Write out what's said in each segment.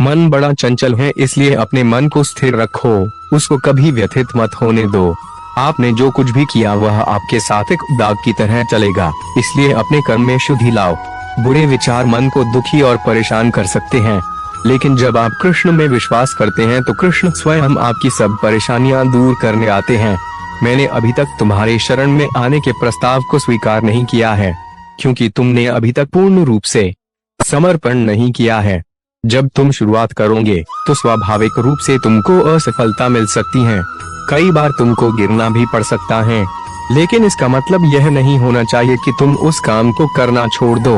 मन बड़ा चंचल है, इसलिए अपने मन को स्थिर रखो, उसको कभी व्यथित मत होने दो। आपने जो कुछ भी किया वह आपके साथ एक दाग की तरह चलेगा, इसलिए अपने कर्म में शुद्धि लाओ। बुरे विचार मन को दुखी और परेशान कर सकते हैं, लेकिन जब आप कृष्ण में विश्वास करते हैं तो कृष्ण स्वयं आपकी सब परेशानियां दूर करने आते हैं। मैंने अभी तक तुम्हारे शरण में आने के प्रस्ताव को स्वीकार नहीं किया है, क्योंकि तुमने अभी तक पूर्ण रूप से समर्पण नहीं किया है। जब तुम शुरुआत करोगे तो स्वाभाविक रूप से तुमको असफलता मिल सकती है, कई बार तुमको गिरना भी पड़ सकता है, लेकिन इसका मतलब यह नहीं होना चाहिए कि तुम उस काम को करना छोड़ दो।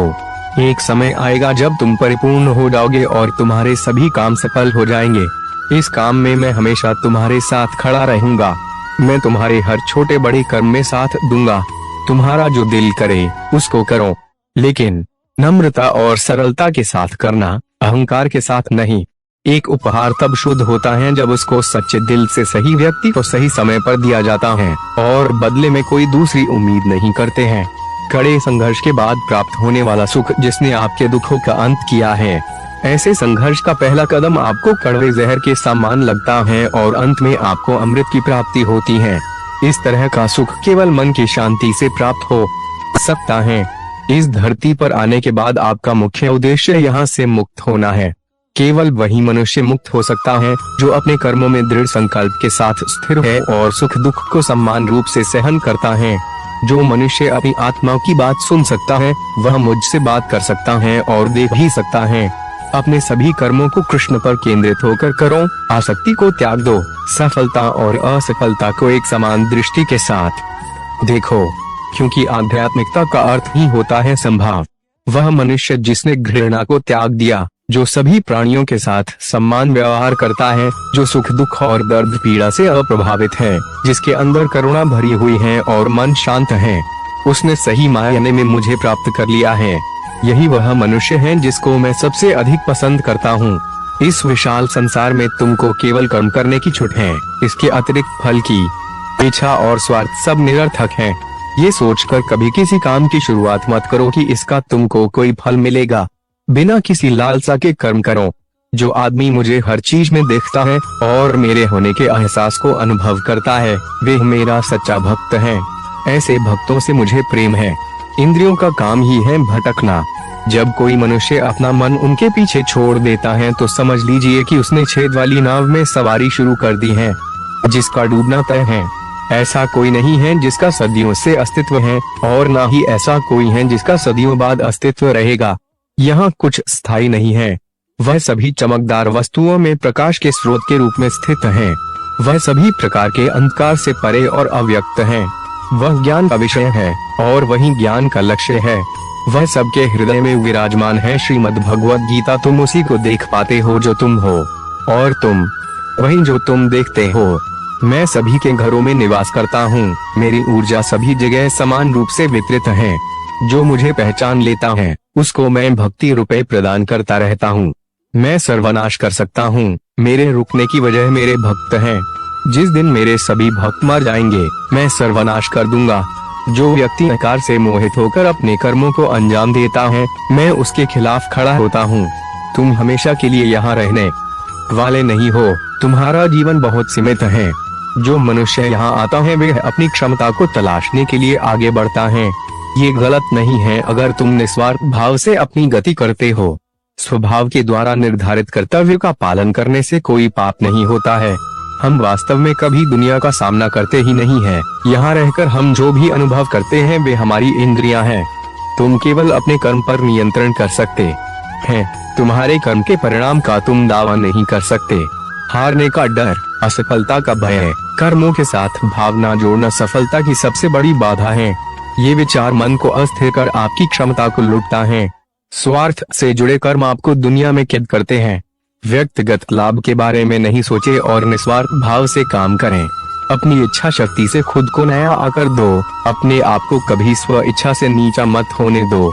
एक समय आएगा जब तुम परिपूर्ण हो जाओगे और तुम्हारे सभी काम सफल हो जाएंगे। इस काम में मैं हमेशा तुम्हारे साथ खड़ा रहूंगा। मैं तुम्हारे हर छोटे बड़े कर्म में साथ दूंगा। तुम्हारा जो दिल करे उसको करो, लेकिन नम्रता और सरलता के साथ करना, अहंकार के साथ नहीं। एक उपहार तब शुद्ध होता है जब उसको सच्चे दिल से सही व्यक्ति को सही समय पर दिया जाता है और बदले में कोई दूसरी उम्मीद नहीं करते हैं। कड़े संघर्ष के बाद प्राप्त होने वाला सुख जिसने आपके दुखों का अंत किया है, ऐसे संघर्ष का पहला कदम आपको कड़वे जहर के समान लगता है और अंत में आपको अमृत की प्राप्ति होती है। इस तरह का सुख केवल मन की शांति से प्राप्त हो सकता है। इस धरती पर आने के बाद आपका मुख्य उद्देश्य यहाँ से मुक्त होना है। केवल वही मनुष्य मुक्त हो सकता है जो अपने कर्मों में दृढ़ संकल्प के साथ स्थिर है और सुख दुख को समान रूप से सहन करता है। जो मनुष्य अपनी आत्मा की बात सुन सकता है वह मुझसे बात कर सकता है और देख भी सकता है। अपने सभी कर्मों को कृष्ण पर केंद्रित होकर करो, आसक्ति को त्याग दो, सफलता और असफलता को एक समान दृष्टि के साथ देखो, क्योंकि आध्यात्मिकता का अर्थ ही होता है संभाव। वह मनुष्य जिसने घृणा को त्याग दिया, जो सभी प्राणियों के साथ सम्मान व्यवहार करता है, जो सुख दुख और दर्द पीड़ा से अप्रभावित है, जिसके अंदर करुणा भरी हुई है और मन शांत है, उसने सही मायने में मुझे प्राप्त कर लिया है। यही वह मनुष्य है जिसको मैं सबसे अधिक पसंद करता हूँ। इस विशाल संसार में तुमको केवल कर्म करने की छूट है, इसके अतिरिक्त फल की इच्छा और स्वार्थ सब निरर्थक है। ये सोचकर कभी किसी काम की शुरुआत मत करो कि इसका तुमको कोई फल मिलेगा। बिना किसी लालसा के कर्म करो। जो आदमी मुझे हर चीज में देखता है और मेरे होने के एहसास को अनुभव करता है, वे मेरा सच्चा भक्त है। ऐसे भक्तों से मुझे प्रेम है। इंद्रियों का काम ही है भटकना। जब कोई मनुष्य अपना मन उनके पीछे छोड़ देता है तो समझ लीजिए कि उसने छेद वाली नाव में सवारी शुरू कर दी है, जिसका डूबना तय है। ऐसा कोई नहीं है जिसका सदियों से अस्तित्व है और ना ही ऐसा कोई है जिसका सदियों बाद अस्तित्व रहेगा। यहाँ कुछ स्थायी नहीं है। वह सभी चमकदार वस्तुओं में प्रकाश के स्रोत के रूप में स्थित है। वह सभी प्रकार के अंधकार से परे और अव्यक्त है। वह ज्ञान का विषय है और वही ज्ञान का लक्ष्य है। वह सबके हृदय में विराजमान है। श्रीमद् भगवद गीता, तुम उसी को देख पाते हो जो तुम हो, और तुम वही जो तुम देखते हो। मैं सभी के घरों में निवास करता हूँ। मेरी ऊर्जा सभी जगह समान रूप से वितरित है। जो मुझे पहचान लेता है उसको मैं भक्ति रुपए प्रदान करता रहता हूँ। मैं सर्वनाश कर सकता हूँ। मेरे रुकने की वजह मेरे भक्त हैं। जिस दिन मेरे सभी भक्त मर जाएंगे मैं सर्वनाश कर दूंगा। जो व्यक्ति अहंकार से मोहित होकर अपने कर्मों को अंजाम देता है, मैं उसके खिलाफ खड़ा होता हूँ। तुम हमेशा के लिए यहाँ रहने वाले नहीं हो। तुम्हारा जीवन बहुत सीमित है। जो मनुष्य यहाँ आता है वह अपनी क्षमता को तलाशने के लिए आगे बढ़ता है। ये गलत नहीं है अगर तुम निस्वार्थ भाव से अपनी गति करते हो। स्वभाव के द्वारा निर्धारित कर्तव्य का पालन करने से कोई पाप नहीं होता है। हम वास्तव में कभी दुनिया का सामना करते ही नहीं है। यहाँ रहकर हम जो भी अनुभव करते हैं वे हमारी इंद्रियां हैं। तुम केवल अपने कर्म पर नियंत्रण कर सकते हैं। तुम्हारे कर्म के परिणाम का तुम दावा नहीं कर सकते। हारने का डर, असफलता का भय, कर्मों के साथ भावना जोड़ना सफलता की सबसे बड़ी बाधा है। ये विचार मन को अस्थिर कर आपकी क्षमता को लूटता है। स्वार्थ से जुड़े कर्म आपको दुनिया में कैद करते हैं। व्यक्तिगत लाभ के बारे में नहीं सोचे और निस्वार्थ भाव से काम करें। अपनी इच्छा शक्ति से खुद को नया आकर दो। अपने आप को कभी स्व इच्छा से नीचा मत होने दो।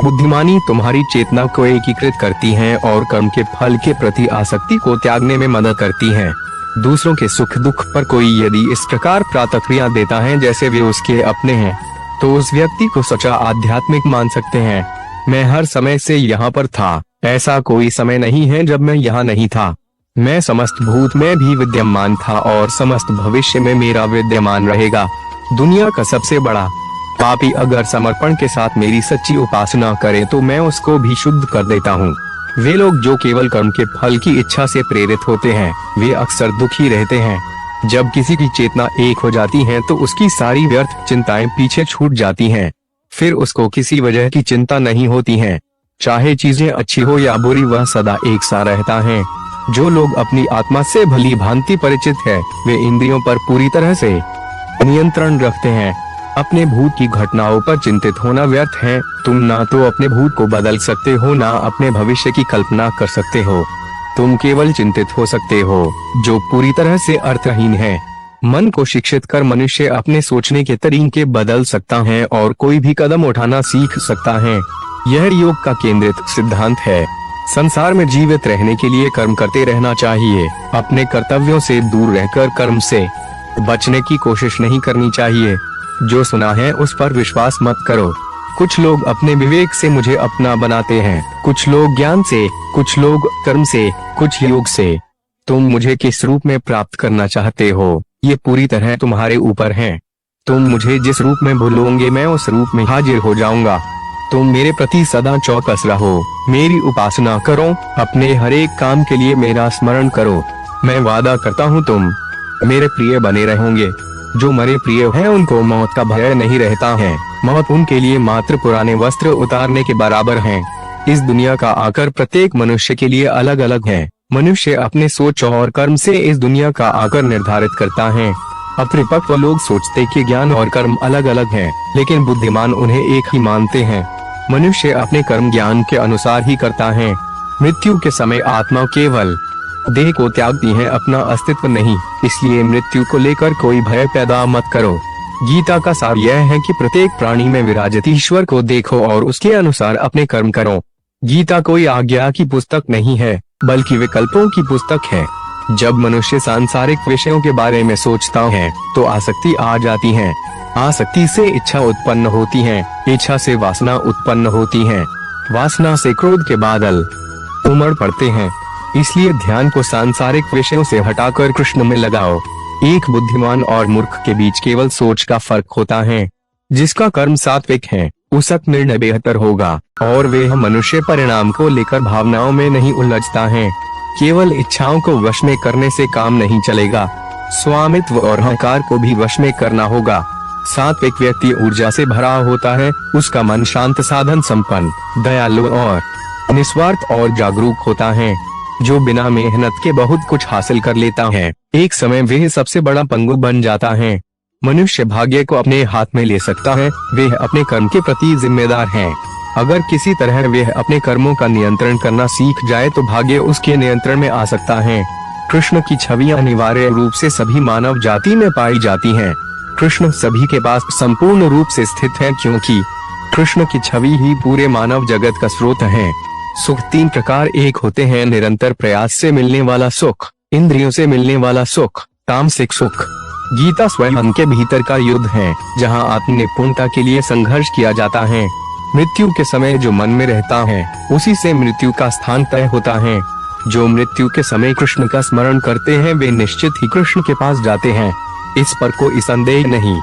बुद्धिमानी तुम्हारी चेतना को एकीकृत करती है और कर्म के फल के प्रति आसक्ति को त्यागने में मदद करती है। दूसरों के सुख दुख पर कोई यदि इस प्रकार प्रतिक्रिया देता है जैसे वे उसके अपने हैं, तो उस व्यक्ति को सच्चा आध्यात्मिक मान सकते हैं। मैं हर समय से यहाँ पर था, ऐसा कोई समय नहीं है जब मैं यहाँ नहीं था। मैं समस्त भूत में भी विद्यमान था और समस्त भविष्य में मेरा विद्यमान रहेगा। दुनिया का सबसे बड़ा पापी अगर समर्पण के साथ मेरी सच्ची उपासना करे तो मैं उसको भी शुद्ध कर देता हूँ। वे लोग जो केवल कर्म के फल की इच्छा से प्रेरित होते हैं वे अक्सर दुखी रहते हैं। जब किसी की चेतना एक हो जाती है तो उसकी सारी व्यर्थ चिंताएं पीछे छूट जाती हैं। फिर उसको किसी वजह की चिंता नहीं होती है। चाहे चीजें अच्छी हो या बुरी वह सदा एक सा रहता है। जो लोग अपनी आत्मा से भली भांति परिचित है वे इंद्रियों पर पूरी तरह से नियंत्रण रखते हैं। अपने भूत की घटनाओं पर चिंतित होना व्यर्थ है। तुम ना तो अपने भूत को बदल सकते हो ना अपने भविष्य की कल्पना कर सकते हो। तुम केवल चिंतित हो सकते हो जो पूरी तरह से अर्थहीन है। मन को शिक्षित कर मनुष्य अपने सोचने के तरीके बदल सकता है और कोई भी कदम उठाना सीख सकता है। यह योग का केंद्रित सिद्धांत है। संसार में जीवित रहने के लिए कर्म करते रहना चाहिए। अपने कर्तव्यों से दूर रहकर कर्म से बचने की कोशिश नहीं करनी चाहिए। जो सुना है उस पर विश्वास मत करो। कुछ लोग अपने विवेक से मुझे अपना बनाते हैं, कुछ लोग ज्ञान से, कुछ लोग कर्म से, कुछ योग से। तुम मुझे किस रूप में प्राप्त करना चाहते हो ये पूरी तरह तुम्हारे ऊपर है। तुम मुझे जिस रूप में बुलाओगे मैं उस रूप में हाजिर हो जाऊंगा। तुम मेरे प्रति सदा चौकस रहो, मेरी उपासना करो, अपने हर एक काम के लिए मेरा स्मरण करो। मैं वादा करता हूँ तुम मेरे प्रिय बने रहोगे। जो मरे प्रिय हैं उनको मौत का भय नहीं रहता है। मौत उनके लिए मात्र पुराने वस्त्र उतारने के बराबर है। इस दुनिया का आकर प्रत्येक मनुष्य के लिए अलग अलग है। मनुष्य अपने सोच और कर्म से इस दुनिया का आकर निर्धारित करता है। अपरिपक्व लोग सोचते कि ज्ञान और कर्म अलग अलग हैं, लेकिन बुद्धिमान उन्हें एक ही मानते हैं। मनुष्य अपने कर्म ज्ञान के अनुसार ही करता है। मृत्यु के समय आत्मा केवल देह को त्यागती है, अपना अस्तित्व नहीं। इसलिए मृत्यु को लेकर कोई भय पैदा मत करो। गीता का सार यह है कि प्रत्येक प्राणी में विराजित ईश्वर को देखो और उसके अनुसार अपने कर्म करो। गीता कोई आज्ञा की पुस्तक नहीं है बल्कि विकल्पों की पुस्तक है। जब मनुष्य सांसारिक विषयों के बारे में सोचता है तो आसक्ति आ जाती है। आसक्ति से इच्छा उत्पन्न होती है, इच्छा से वासना उत्पन्न होती है, वासना से क्रोध के बादल उमड़ पड़ते हैं। इसलिए ध्यान को सांसारिक विषयों से हटाकर कृष्ण में लगाओ। एक बुद्धिमान और मूर्ख के बीच केवल सोच का फर्क होता है। जिसका कर्म सात्विक है उसका निर्णय बेहतर होगा और वह मनुष्य परिणाम को लेकर भावनाओं में नहीं उलझता है। केवल इच्छाओं को वश में करने से काम नहीं चलेगा, स्वामित्व और अहंकार को भी वश में करना होगा। सात्विक व्यक्ति ऊर्जा से भरा होता है, उसका मन शांत, साधन संपन्न, दयालु और निस्वार्थ और जागरूक होता है। जो बिना मेहनत के बहुत कुछ हासिल कर लेता है एक समय वह सबसे बड़ा पंगु बन जाता है। मनुष्य भाग्य को अपने हाथ में ले सकता है, वह अपने कर्म के प्रति जिम्मेदार है। अगर किसी तरह वह अपने कर्मों का नियंत्रण करना सीख जाए तो भाग्य उसके नियंत्रण में आ सकता है। कृष्ण की छवि अनिवार्य रूप से सभी मानव जाति में पाई जाती है। कृष्ण सभी के पास संपूर्ण रूप से स्थित है क्योंकि कृष्ण की छवि ही पूरे मानव जगत का स्रोत है। सुख तीन प्रकार एक होते हैं: निरंतर प्रयास से मिलने वाला सुख, इंद्रियों से मिलने वाला सुख, तामसिक सुख। गीता स्वयं के भीतर का युद्ध है जहाँ आत्मनिपुणता के लिए संघर्ष किया जाता है। मृत्यु के समय जो मन में रहता है उसी से मृत्यु का स्थान तय होता है। जो मृत्यु के समय कृष्ण का स्मरण करते हैं वे निश्चित ही कृष्ण के पास जाते हैं। इस पर कोई संदेह नहीं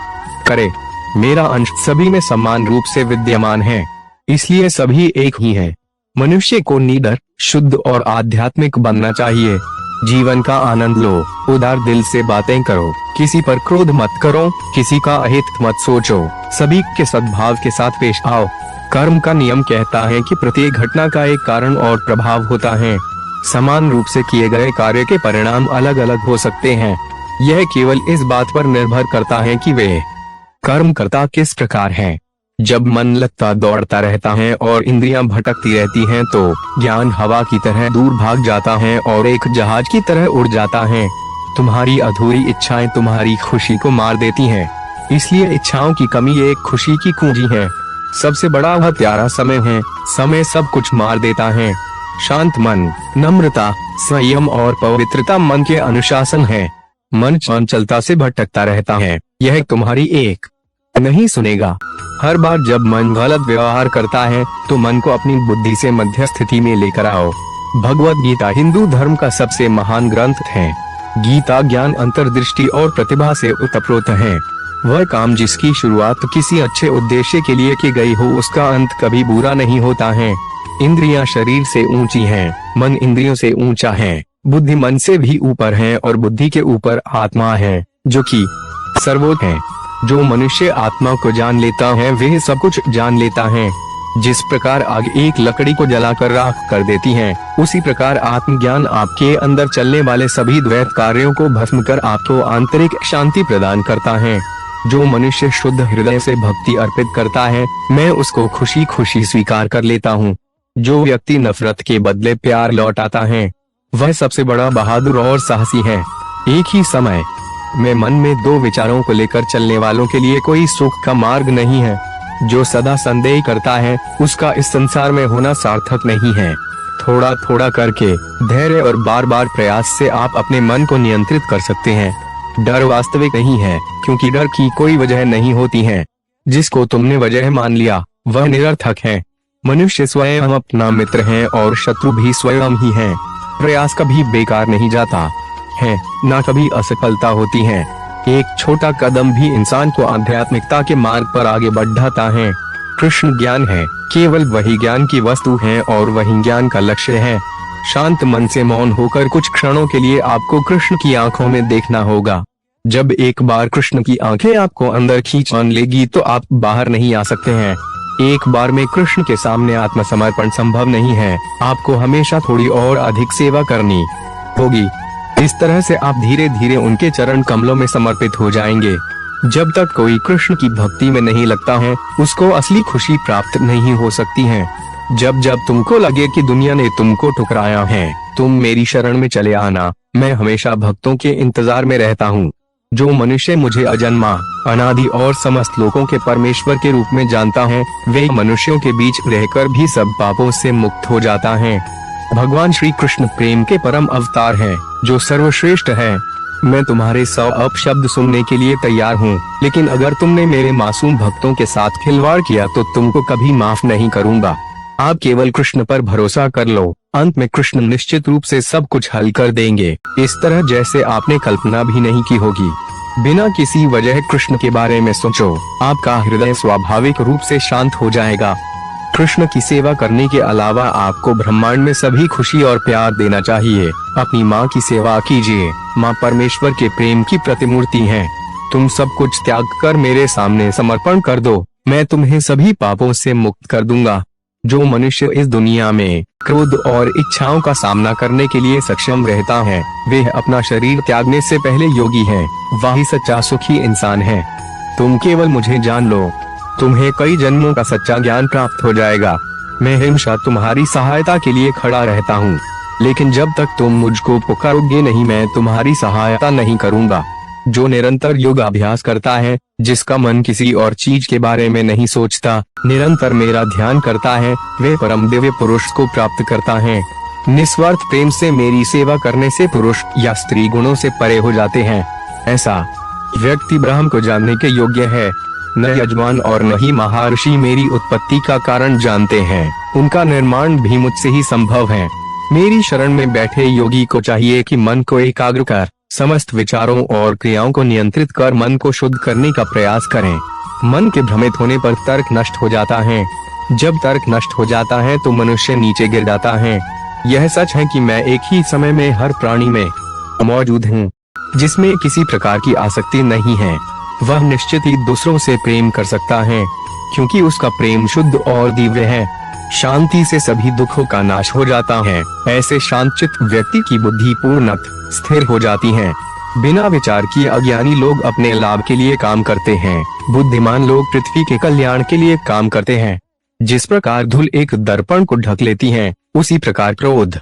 करे। मेरा अंश सभी में समान रूप से विद्यमान है, इसलिए सभी एक ही है। मनुष्य को निडर, शुद्ध और आध्यात्मिक बनना चाहिए। जीवन का आनंद लो, उदार दिल से बातें करो, किसी पर क्रोध मत करो, किसी का अहित मत सोचो, सभी के सद्भाव के साथ पेश आओ। कर्म का नियम कहता है कि प्रत्येक घटना का एक कारण और प्रभाव होता है। समान रूप से किए गए कार्य के परिणाम अलग अलग हो सकते हैं। यह केवल इस बात पर निर्भर करता है कि वे कर्म करता किस प्रकार है। जब मन लगता दौड़ता रहता है और इंद्रियां भटकती रहती हैं तो ज्ञान हवा की तरह दूर भाग जाता है और एक जहाज की तरह उड़ जाता है। तुम्हारी अधूरी इच्छाएं तुम्हारी खुशी को मार देती हैं। इसलिए इच्छाओं की कमी एक खुशी की कुंजी है। सबसे बड़ा हत्यारा समय है। समय सब कुछ मार देता है। शांत मन, नम्रता, संयम और पवित्रता मन के अनुशासन है। मन चंचलता से भटकता रहता है। यह तुम्हारी एक नहीं सुनेगा। हर बार जब मन गलत व्यवहार करता है तो मन को अपनी बुद्धि से मध्य स्थिति में लेकर आओ। भगवत गीता हिंदू धर्म का सबसे महान ग्रंथ है। गीता ज्ञान, अंतर्दृष्टि और प्रतिभा से ओतप्रोत है। वह काम जिसकी शुरुआत किसी अच्छे उद्देश्य के लिए की गई हो, उसका अंत कभी बुरा नहीं होता है। इंद्रियां शरीर से ऊंची हैं, मन इंद्रियों से ऊंचा है। बुद्धि मन से भी ऊपर है और बुद्धि के ऊपर आत्मा है, जो कि सर्वोच्च है। जो मनुष्य आत्मा को जान लेता है वह सब कुछ जान लेता है। जिस प्रकार आग एक लकड़ी को जलाकर राख कर देती है, उसी प्रकार आत्मज्ञान आपके अंदर चलने वाले सभी द्वैत कार्यों को भस्म कर आपको आंतरिक शांति प्रदान करता है। जो मनुष्य शुद्ध हृदय से भक्ति अर्पित करता है, मैं उसको खुशी खुशी स्वीकार कर लेता हूँ। जो व्यक्ति नफरत के बदले प्यार लौटाता है, वह सबसे बड़ा बहादुर और साहसी है। एक ही समय में मन में दो विचारों को लेकर चलने वालों के लिए कोई सुख का मार्ग नहीं है। जो सदा संदेह करता है, उसका इस संसार में होना सार्थक नहीं है। थोड़ा थोड़ा करके, धैर्य और बार बार प्रयास से आप अपने मन को नियंत्रित कर सकते हैं। डर वास्तविक नहीं है, क्योंकि डर की कोई वजह नहीं होती है। जिसको तुमने वजह मान लिया, वह निरर्थक है। मनुष्य स्वयं अपना मित्र है और शत्रु भी स्वयं ही है। प्रयास कभी बेकार नहीं जाता है, ना कभी असफलता होती है। एक छोटा कदम भी इंसान को आध्यात्मिकता के मार्ग पर आगे बढ़ाता है। कृष्ण ज्ञान है, केवल वही ज्ञान की वस्तु है और वही ज्ञान का लक्ष्य है। शांत मन से मौन होकर कुछ क्षणों के लिए आपको कृष्ण की आंखों में देखना होगा। जब एक बार कृष्ण की आंखें आपको अंदर खींच मान लेगी तो आप बाहर नहीं आ सकते हैं। एक बार में कृष्ण के सामने आत्मसमर्पण संभव नहीं है। आपको हमेशा थोड़ी और अधिक सेवा करनी होगी। इस तरह से आप धीरे धीरे उनके चरण कमलों में समर्पित हो जाएंगे। जब तक कोई कृष्ण की भक्ति में नहीं लगता है, उसको असली खुशी प्राप्त नहीं हो सकती है। जब जब तुमको लगे कि दुनिया ने तुमको ठुकराया है, तुम मेरी शरण में चले आना। मैं हमेशा भक्तों के इंतजार में रहता हूँ। जो मनुष्य मुझे अजन्मा, अनादि और समस्त लोगों के परमेश्वर के रूप में जानता है, वे मनुष्यों के बीच रहकर भी सब पापों से मुक्त हो जाता है। भगवान श्री कृष्ण प्रेम के परम अवतार हैं, जो सर्वश्रेष्ठ है। मैं तुम्हारे 100 अपशब्द सुनने के लिए तैयार हूँ, लेकिन अगर तुमने मेरे मासूम भक्तों के साथ खिलवाड़ किया तो तुमको कभी माफ नहीं करूँगा। आप केवल कृष्ण पर भरोसा कर लो। अंत में कृष्ण निश्चित रूप से सब कुछ हल कर देंगे, इस तरह जैसे आपने कल्पना भी नहीं की होगी। बिना किसी वजह कृष्ण के बारे में सोचो, आपका हृदय स्वाभाविक रूप से शांत हो जाएगा। कृष्ण की सेवा करने के अलावा आपको ब्रह्मांड में सभी खुशी और प्यार देना चाहिए। अपनी माँ की सेवा कीजिए। माँ परमेश्वर के प्रेम की प्रतिमूर्ति है। तुम सब कुछ त्याग कर मेरे सामने समर्पण कर दो, मैं तुम्हें सभी पापों से मुक्त कर दूंगा। जो मनुष्य इस दुनिया में क्रोध और इच्छाओं का सामना करने के लिए सक्षम रहता है, वे अपना शरीर त्यागने से पहले योगी है। वही सच्चा सुखी इंसान है। तुम केवल मुझे जान लो, तुम्हें कई जन्मों का सच्चा ज्ञान प्राप्त हो जाएगा। मैं हमेशा तुम्हारी सहायता के लिए खड़ा रहता हूँ, लेकिन जब तक तुम मुझको पुकारोगे नहीं, मैं तुम्हारी सहायता नहीं करूँगा। जो निरंतर योग अभ्यास करता है, जिसका मन किसी और चीज के बारे में नहीं सोचता, निरंतर मेरा ध्यान करता है, वे परम दिव्य पुरुष को प्राप्त करता है। निस्वार्थ प्रेम से मेरी सेवा करने से पुरुष या स्त्री गुणों से परे हो जाते हैं। ऐसा व्यक्ति ब्रह्म को जानने के योग्य है। न यजमान और न ही महर्षि मेरी उत्पत्ति का कारण जानते हैं, उनका निर्माण भी मुझसे ही संभव है। मेरी शरण में बैठे योगी को चाहिए कि मन को एकाग्र कर समस्त विचारों और क्रियाओं को नियंत्रित कर मन को शुद्ध करने का प्रयास करें। मन के भ्रमित होने पर तर्क नष्ट हो जाता है। जब तर्क नष्ट हो जाता है तो मनुष्य नीचे गिर जाता है। यह सच है कि मैं एक ही समय में हर प्राणी में मौजूद हूँ। जिसमें किसी प्रकार की आसक्ति नहीं है, वह निश्चित ही दूसरों से प्रेम कर सकता है, क्योंकि उसका प्रेम शुद्ध और दिव्य है। शांति से सभी दुखों का नाश हो जाता है। ऐसे शांतचित्त व्यक्ति की बुद्धि पूर्णतः स्थिर हो जाती है। बिना विचार किए अज्ञानी लोग अपने लाभ के लिए काम करते हैं, बुद्धिमान लोग पृथ्वी के कल्याण के लिए काम करते हैं। जिस प्रकार धूल एक दर्पण को ढक लेती है, उसी प्रकार क्रोध